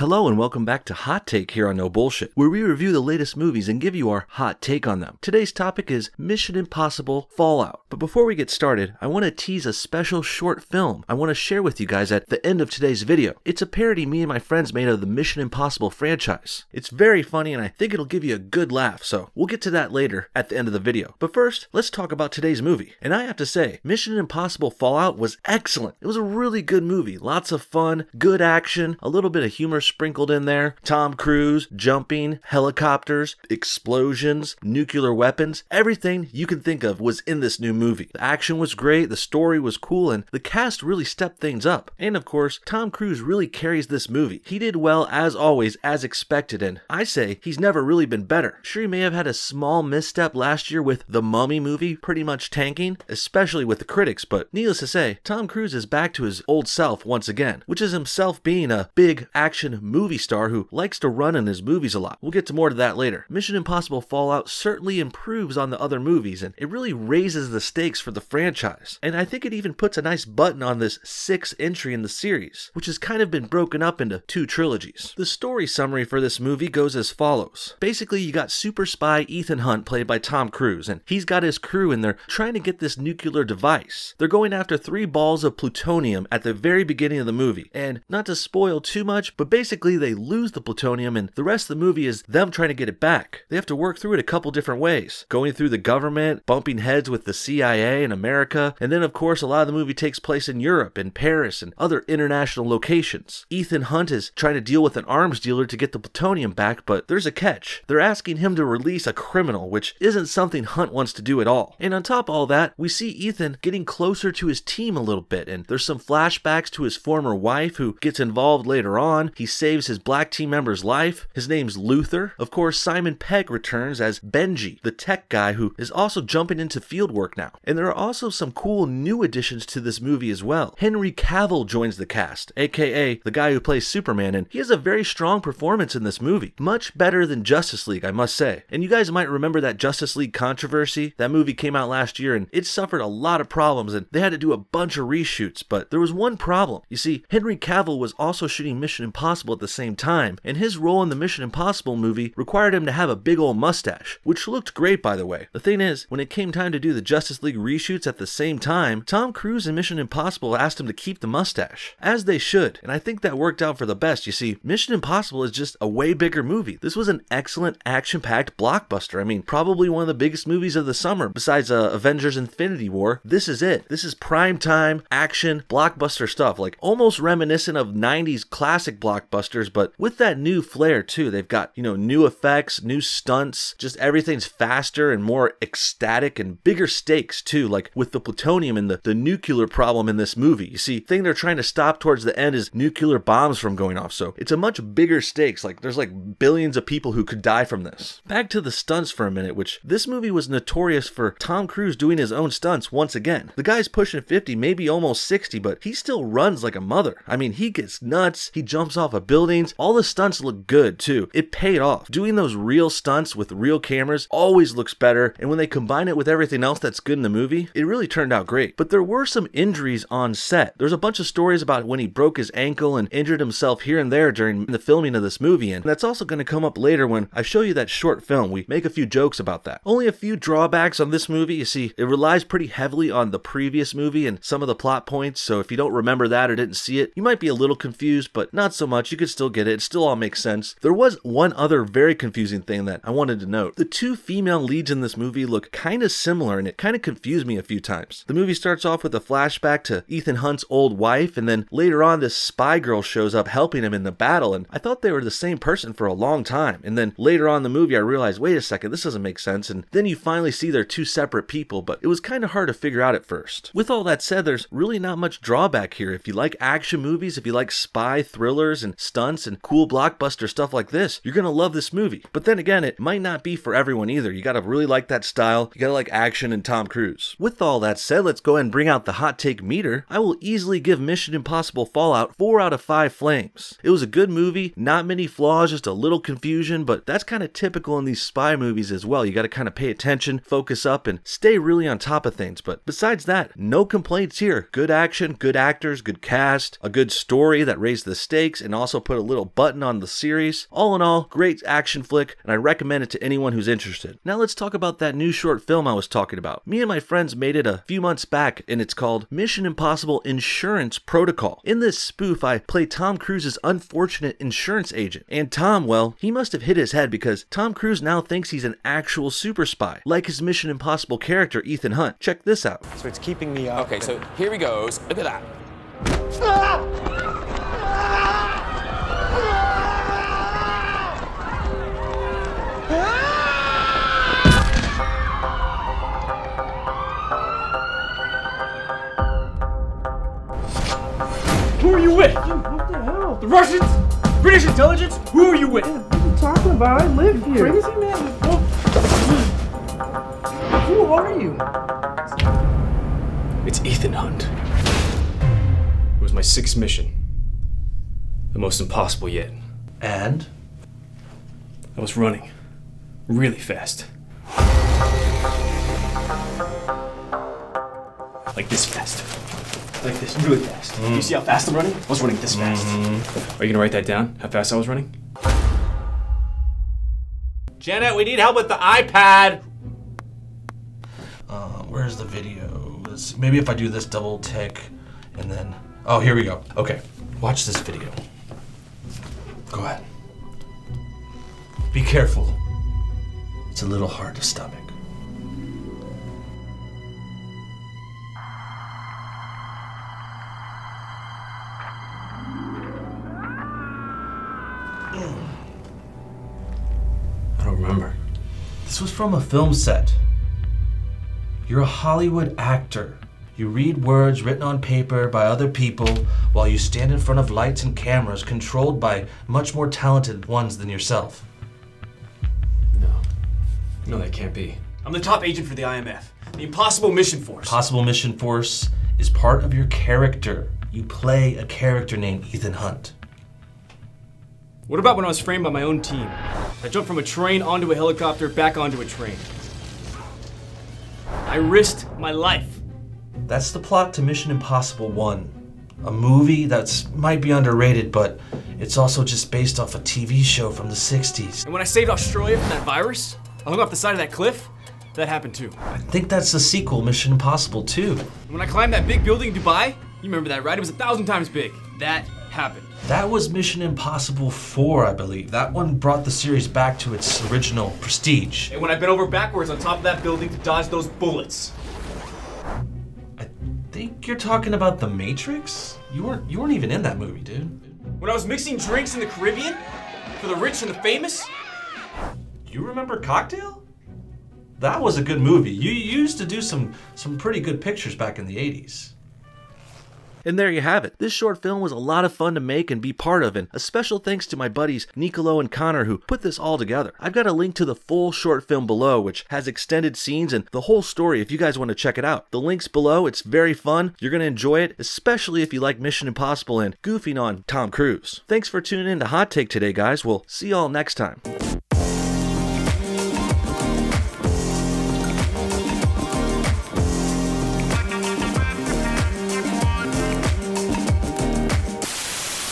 Hello and welcome back to Hot Take here on No Bullshit, where we review the latest movies and give you our hot take on them. Today's topic is Mission Impossible Fallout. But before we get started, I want to tease a special short film I want to share with you guys at the end of today's video. It's a parody me and my friends made of the Mission Impossible franchise. It's very funny and I think it'll give you a good laugh, so we'll get to that later at the end of the video. But first, let's talk about today's movie. And I have to say, Mission Impossible Fallout was excellent. It was a really good movie. Lots of fun, good action, a little bit of humor sprinkled in there. Tom Cruise, jumping, helicopters, explosions, nuclear weapons, everything you can think of was in this new movie. The action was great, the story was cool, and the cast really stepped things up. And of course, Tom Cruise really carries this movie. He did well as always, as expected, and I say he's never really been better. Sure, he may have had a small misstep last year with the Mummy movie pretty much tanking, especially with the critics, but needless to say, Tom Cruise is back to his old self once again, which is himself being a big action movie star who likes to run in his movies a lot. We'll get to more to that later. Mission Impossible Fallout certainly improves on the other movies, and it really raises the stakes for the franchise. And I think it even puts a nice button on this 6th entry in the series, which has kind of been broken up into 2 trilogies. The story summary for this movie goes as follows. Basically, you got super spy Ethan Hunt played by Tom Cruise, and he's got his crew and they're trying to get this nuclear device. They're going after 3 balls of plutonium at the very beginning of the movie, and not to spoil too much, but basically they lose the plutonium and the rest of the movie is them trying to get it back. They have to work through it a couple different ways, going through the government, bumping heads with the CIA in America, and then of course a lot of the movie takes place in Europe and Paris and other international locations. Ethan Hunt is trying to deal with an arms dealer to get the plutonium back, but there's a catch. They're asking him to release a criminal, which isn't something Hunt wants to do at all. And on top of all that, we see Ethan getting closer to his team a little bit, and there's some flashbacks to his former wife who gets involved later on. He saves his black team member's life. His name's Luther. Of course, Simon Pegg returns as Benji, the tech guy who is also jumping into field work now. And there are also some cool new additions to this movie as well. Henry Cavill joins the cast, aka the guy who plays Superman, and he has a very strong performance in this movie. Much better than Justice League, I must say. And you guys might remember that Justice League controversy. That movie came out last year and it suffered a lot of problems and they had to do a bunch of reshoots, but there was one problem. You see, Henry Cavill was also shooting Mission Impossible at the same time, and his role in the Mission Impossible movie required him to have a big old mustache, which looked great by the way. The thing is, when it came time to do the Justice League reshoots at the same time, Tom Cruise in Mission Impossible asked him to keep the mustache, as they should, and I think that worked out for the best. You see, Mission Impossible is just a way bigger movie. This was an excellent action-packed blockbuster. I mean, probably one of the biggest movies of the summer, besides Avengers Infinity War. This is it. This is prime time action blockbuster stuff, like almost reminiscent of 90s classic blockbusters, but with that new flair too. They've got, new effects, new stunts, just everything's faster and more ecstatic and bigger stakes too, like with the plutonium and the nuclear problem in this movie. You see, the thing they're trying to stop towards the end is nuclear bombs from going off, so it's a much bigger stakes, like there's like billions of people who could die from this. Back to the stunts for a minute, which this movie was notorious for Tom Cruise doing his own stunts once again. The guy's pushing 50, maybe almost 60, but he still runs like a mother. I mean, he gets nuts, he jumps off of buildings, all the stunts look good too. It paid off. Doing those real stunts with real cameras always looks better, and when they combine it with everything else that's good in the movie, it really turned out great. But there were some injuries on set. There's a bunch of stories about when he broke his ankle and injured himself here and there during the filming of this movie, and that's also going to come up later when I show you that short film. We make a few jokes about that. Only a few drawbacks on this movie. You see, it relies pretty heavily on the previous movie and some of the plot points, so if you don't remember that or didn't see it, you might be a little confused, but not so much. You could still get it. It still all makes sense. There was one other very confusing thing that I wanted to note. The 2 female leads in this movie look kind of similar, and it kind of confused me a few times. The movie starts off with a flashback to Ethan Hunt's old wife, and then later on this spy girl shows up helping him in the battle, and I thought they were the same person for a long time. And then later on in the movie I realized, wait a second, this doesn't make sense, and then you finally see they're 2 separate people, but it was kind of hard to figure out at first. With all that said, there's really not much drawback here. If you like action movies, if you like spy thrillers and stunts and cool blockbuster stuff like this, you're gonna love this movie. But then again, it might not be for everyone either. You gotta really like that style, you gotta like action and Tom Cruise. With all that said, let's go ahead and bring out the hot take meter. I will easily give Mission Impossible Fallout 4 out of 5 flames. It was a good movie, not many flaws, just a little confusion, but that's kind of typical in these spy movies as well. You gotta kind of pay attention, focus up, and stay really on top of things. But besides that, no complaints here. Good action, good actors, good cast, a good story that raised the stakes, and also also put a little button on the series. All in all, great action flick, and I recommend it to anyone who's interested. Now let's talk about that new short film I was talking about. Me and my friends made it a few months back, and it's called Mission Impossible Insurance Protocol. In this spoof, I play Tom Cruise's unfortunate insurance agent. And Tom, well, he must have hit his head because Tom Cruise now thinks he's an actual super spy, like his Mission Impossible character, Ethan Hunt. Check this out. So it's keeping me up. Okay, so here he goes. Look at that. Who are you with? What the hell? The Russians? British intelligence? Who are you with? What are you talking about? I live here. Crazy man. Who are you? It's Ethan Hunt. It was my 6th mission. The most impossible yet. And? I was running. Really fast. Like this fast. Like this, really fast. You see how fast I'm running? I was running this fast. Are you gonna write that down? How fast I was running? Janet, we need help with the iPad. Where's the video? Maybe if I do this double tick and then... Oh, here we go. Okay, watch this video. Go ahead. Be careful. It's a little hard to stomach. I don't remember. This was from a film set. You're a Hollywood actor. You read words written on paper by other people while you stand in front of lights and cameras controlled by much more talented ones than yourself. No, that can't be. I'm the top agent for the IMF, the Impossible Mission Force. Possible Mission Force is part of your character. You play a character named Ethan Hunt. What about when I was framed by my own team? I jumped from a train onto a helicopter, back onto a train. I risked my life. That's the plot to Mission Impossible 1. A movie that's might be underrated, but it's also just based off a TV show from the 60s. And when I saved Australia from that virus, I hung off the side of that cliff, that happened too. I think that's the sequel, Mission Impossible 2. And when I climbed that big building in Dubai, you remember that, right? It was 1,000 times big. That happened. That was Mission Impossible 4, I believe. That one brought the series back to its original prestige. And when I bent over backwards on top of that building to dodge those bullets. I think you're talking about The Matrix? You weren't even in that movie, dude. When I was mixing drinks in the Caribbean for the rich and the famous. You remember Cocktail? That was a good movie. You used to do some pretty good pictures back in the 80s. And there you have it. This short film was a lot of fun to make and be part of, and a special thanks to my buddies Nicolo and Connor who put this all together. I've got a link to the full short film below, which has extended scenes and the whole story if you guys want to check it out. The link's below. It's very fun. You're going to enjoy it, especially if you like Mission Impossible and goofing on Tom Cruise. Thanks for tuning in to Hot Take today, guys. We'll see y'all next time.